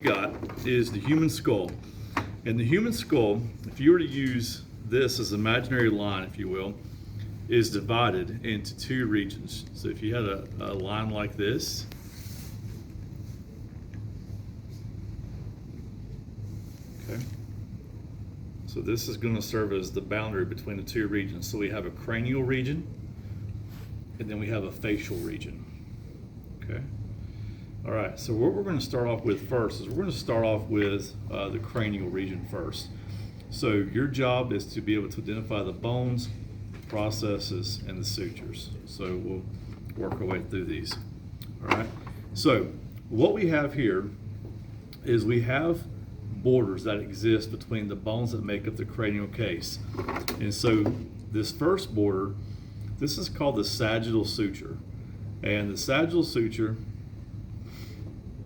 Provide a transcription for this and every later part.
got is the human skull. And the human skull, if you were to use this as an imaginary line, if you will, is divided into two regions. So if you had a line like this, okay, so this is going to serve as the boundary between the two regions. So we have a cranial region, and then we have a facial region, okay? All right, so what we're going to start off with first is we're going to start off with the cranial region first. So your job is to be able to identify the bones, processes, and the sutures. So we'll work our way through these. All right, so what we have here is we have borders that exist between the bones that make up the cranial case. And so this first border, this is called the sagittal suture. And the sagittal suture,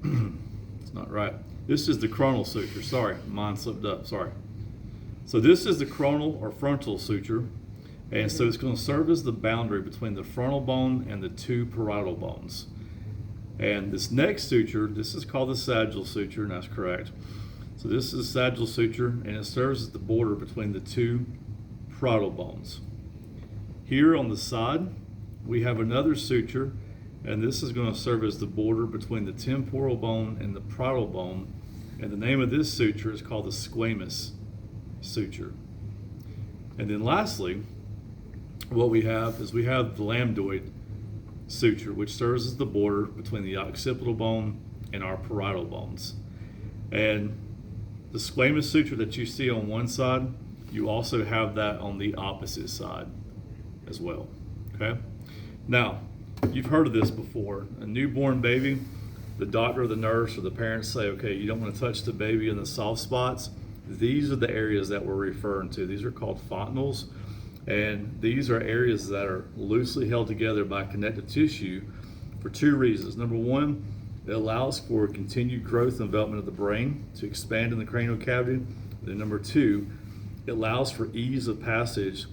it's not right. This is the coronal suture. Sorry, mine slipped up. Sorry. So this is the coronal or frontal suture, and so it's going to serve as the boundary between the frontal bone and the two parietal bones. And this next suture, this is called the sagittal suture, and that's correct. So this is the sagittal suture, and it serves as the border between the two parietal bones. Here on the side, we have another suture, and this is going to serve as the border between the temporal bone and the parietal bone. And the name of this suture is called the squamous suture. And then lastly, what we have is we have the lambdoid suture, which serves as the border between the occipital bone and our parietal bones. And the squamous suture that you see on one side, you also have that on the opposite side as well, okay? Now, you've heard of this before. A newborn baby, the doctor or the nurse or the parents say, okay, you don't want to touch the baby in the soft spots. These are the areas that we're referring to. These are called fontanelles, and these are areas that are loosely held together by connective tissue for two reasons. Number one, it allows for continued growth and development of the brain to expand in the cranial cavity. Then number two, it allows for ease of passage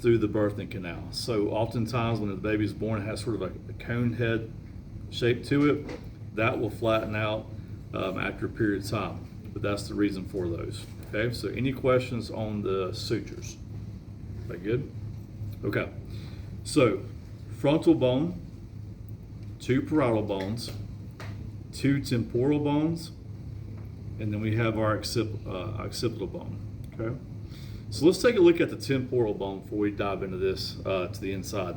through the birthing canal. So oftentimes when the baby is born, it has sort of a cone head shape to it. That will flatten out after a period of time, but that's the reason for those. Okay, so any questions on the sutures? That good? Okay, so frontal bone, two parietal bones, two temporal bones, and then we have our occipital bone, okay? So let's take a look at the temporal bone before we dive into this to the inside.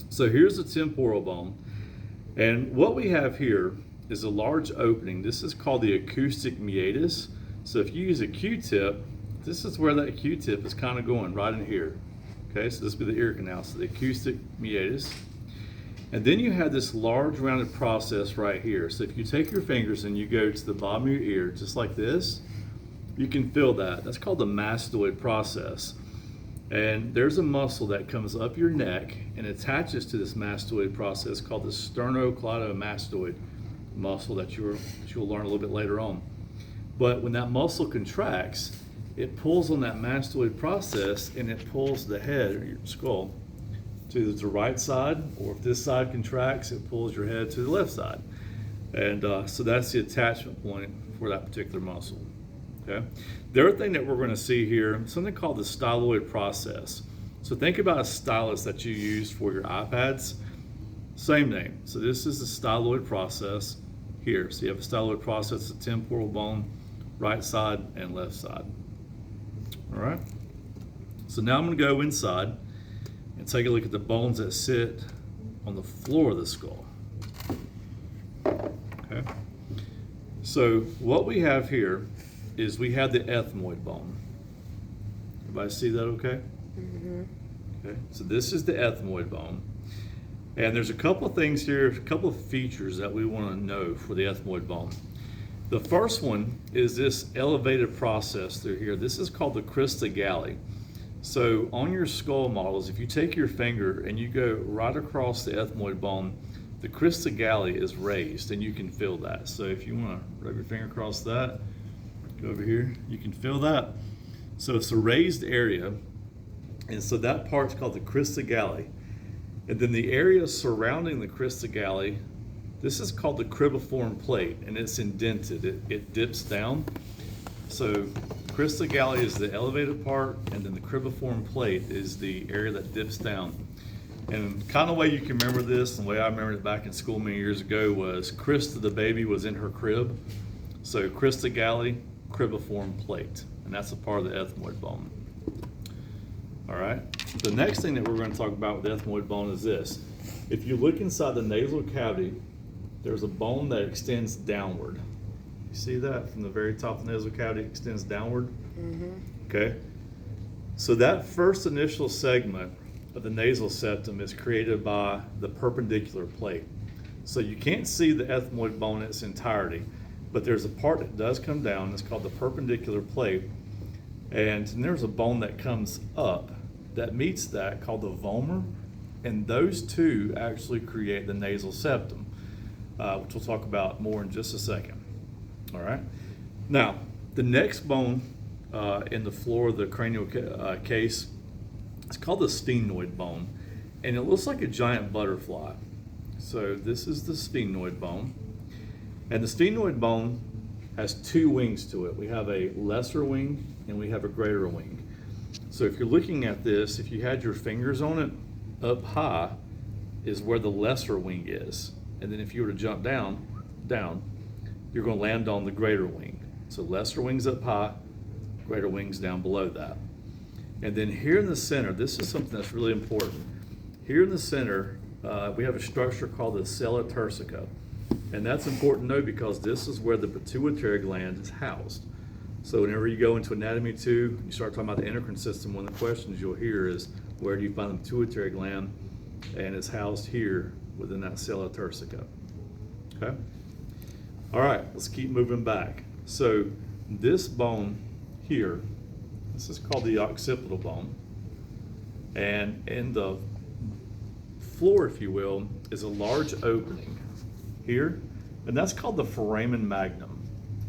So here's the temporal bone, and what we have here is a large opening. This is called the acoustic meatus. So if you use a Q-tip, this is where that Q-tip is kind of going, right in here. Okay, so this would be the ear canal, so the acoustic meatus. And then you have this large rounded process right here. So if you take your fingers and you go to the bottom of your ear, just like this, you can feel that. That's called the mastoid process. And there's a muscle that comes up your neck and attaches to this mastoid process called the sternocleidomastoid muscle that you'll learn a little bit later on. But when that muscle contracts, it pulls on that mastoid process and it pulls the head or your skull to the right side, or if this side contracts, it pulls your head to the left side. And so that's the attachment point for that particular muscle. Okay. The other thing that we're going to see here, something called the styloid process. So think about a stylus that you use for your iPads. Same name. So this is the styloid process here. So you have a styloid process, the temporal bone, right side and left side. All right. So now I'm going to go inside and take a look at the bones that sit on the floor of the skull. Okay. So what we have here is we have the ethmoid bone. Everybody see that okay? Mm-hmm. Okay, so this is the ethmoid bone. And there's a couple of things here, a couple of features that we want to know for the ethmoid bone. The first one is this elevated process through here. This is called the crista galli. So on your skull models, if you take your finger and you go right across the ethmoid bone, the crista galli is raised and you can feel that. So if you want to rub your finger across that, go over here, you can feel that. So it's a raised area, and so that part's called the crista galli. And then the area surrounding the crista galli This is called the cribriform plate, and it's indented. It dips down. So crista galli is the elevated part, and then the cribriform plate is the area that dips down. And kind of way you can remember this, and the way I remembered it back in school many years ago was Krista the baby was in her crib. So crista galli, cribriform plate, and that's a part of the ethmoid bone. All right. The next thing that we're going to talk about with the ethmoid bone is this. If you look inside the nasal cavity, there's a bone that extends downward. You see that from the very top of the nasal cavity, it extends downward? Mm-hmm. Okay. So that first initial segment of the nasal septum is created by the perpendicular plate. So you can't see the ethmoid bone in its entirety, but there's a part that does come down. It's called the perpendicular plate. And there's a bone that comes up that meets that called the vomer. And those two actually create the nasal septum, which we'll talk about more in just a second. All right. Now, the next bone in the floor of the cranial case, it's called the sphenoid bone, and it looks like a giant butterfly. So this is the sphenoid bone, and the sphenoid bone has two wings to it. We have a lesser wing and we have a greater wing. So if you're looking at this, if you had your fingers on it, up high is where the lesser wing is, and then if you were to jump down, you're going to land on the greater wing. So lesser wings up high, greater wings down below that. And then here in the center, this is something that's really important. Here in the center, we have a structure called the sella turcica. And that's important to know because this is where the pituitary gland is housed. So whenever you go into Anatomy 2, you start talking about the endocrine system, one of the questions you'll hear is, where do you find the pituitary gland? And it's housed here within that sella turcica. Okay? All right, let's keep moving back. So this bone here, this is called the occipital bone. And in the floor, if you will, is a large opening here, and that's called the foramen magnum.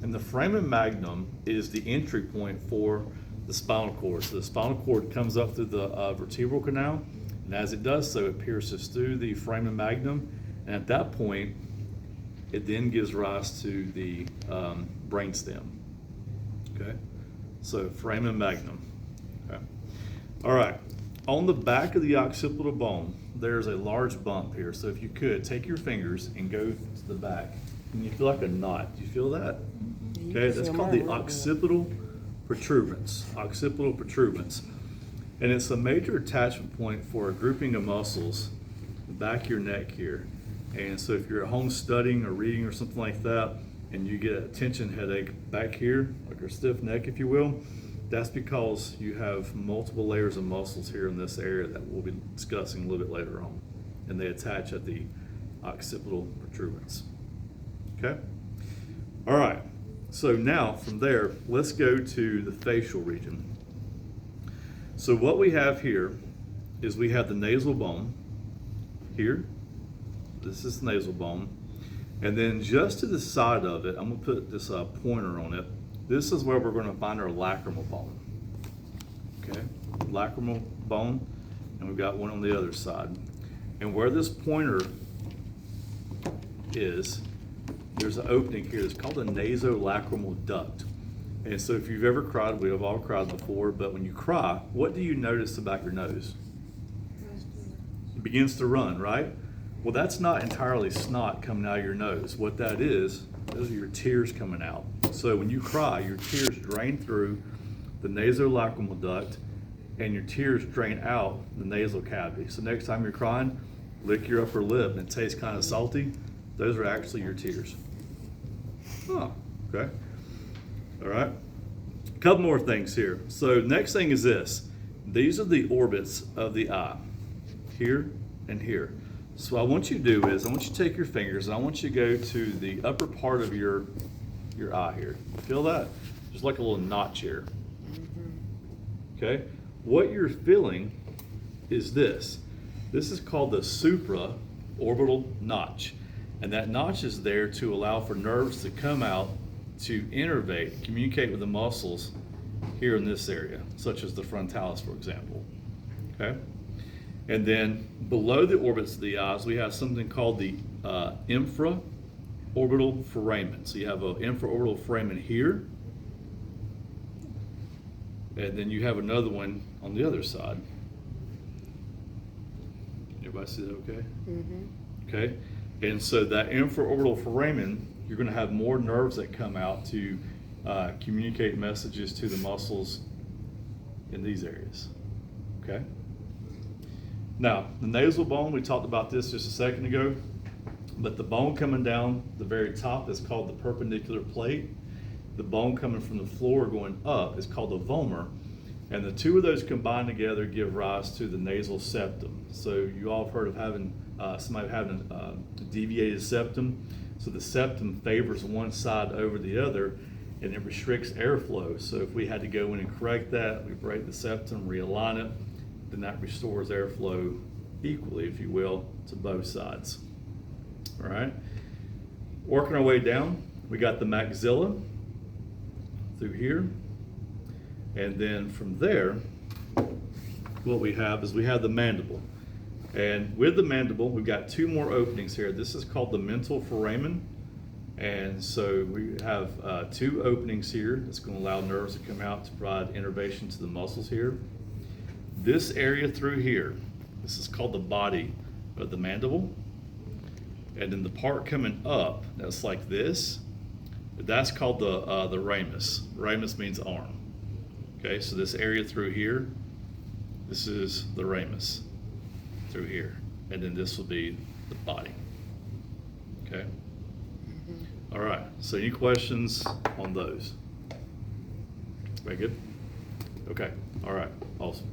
And the foramen magnum is the entry point for the spinal cord. So the spinal cord comes up through the vertebral canal, and as it does so, it pierces through the foramen magnum, and at that point, it then gives rise to the brainstem. Okay, so foramen magnum. Okay, all right. On the back of the occipital bone, there's a large bump here. So if you could take your fingers and go to the back, and you feel like a knot. Do you feel that? Okay, that's called the occipital protuberance. Occipital protuberance. And it's a major attachment point for a grouping of muscles the back of your neck here. And so if you're at home studying or reading or something like that, and you get a tension headache back here, like a stiff neck, if you will, that's because you have multiple layers of muscles here in this area that we'll be discussing a little bit later on. And they attach at the occipital protuberance. Okay? All right. So now from there, let's go to the facial region. So what we have here is we have the nasal bone here. This is the nasal bone. And then just to the side of it, I'm going to put this pointer on it. This is where we're going to find our lacrimal bone. Okay, lacrimal bone, and we've got one on the other side. And where this pointer is, there's an opening here. It's called the nasolacrimal duct. And so if you've ever cried, we have all cried before, but when you cry, what do you notice about your nose? It begins to run, right? Well, that's not entirely snot coming out of your nose. What that is, those are your tears coming out. So when you cry, your tears drain through the nasolacrimal duct, and your tears drain out the nasal cavity. So next time you're crying, lick your upper lip and it tastes kind of salty. Those are actually your tears. Oh, okay. All right. A couple more things here. So next thing is this. These are the orbits of the eye, here and here. So what I want you to do is I want you to take your fingers and I want you to go to the upper part of your eye here. Feel that? Just like a little notch here. Okay? What you're feeling is this. This is called the supraorbital notch. And that notch is there to allow for nerves to come out to innervate, communicate with the muscles here in this area, such as the frontalis, for example. Okay? And then below the orbits of the eyes, we have something called the infraorbital foramen. So you have an infraorbital foramen here, and then you have another one on the other side. Everybody see that okay? Okay, and so that infraorbital foramen, you're going to have more nerves that come out to communicate messages to the muscles in these areas. Okay. Now, the nasal bone, we talked about this just a second ago, but the bone coming down the very top is called the perpendicular plate. The bone coming from the floor going up is called the vomer. And the two of those combined together give rise to the nasal septum. So you all have heard of having somebody having a deviated septum. So the septum favors one side over the other, and it restricts airflow. So if we had to go in and correct that, we break the septum, realign it, then that restores airflow equally, if you will, to both sides. All right. Working our way down, we got the maxilla through here. And then from there, what we have is we have the mandible. And with the mandible, we've got two more openings here. This is called the mental foramen. And so we have two openings here that's going to allow nerves to come out to provide innervation to the muscles here. This area through here, this is called the body of the mandible. And then the part coming up, that's like this, that's called the ramus. Ramus means arm. Okay, so this area through here, this is the ramus through here. And then this will be the body. Okay? All right, so any questions on those? Very good? Okay, all right, awesome.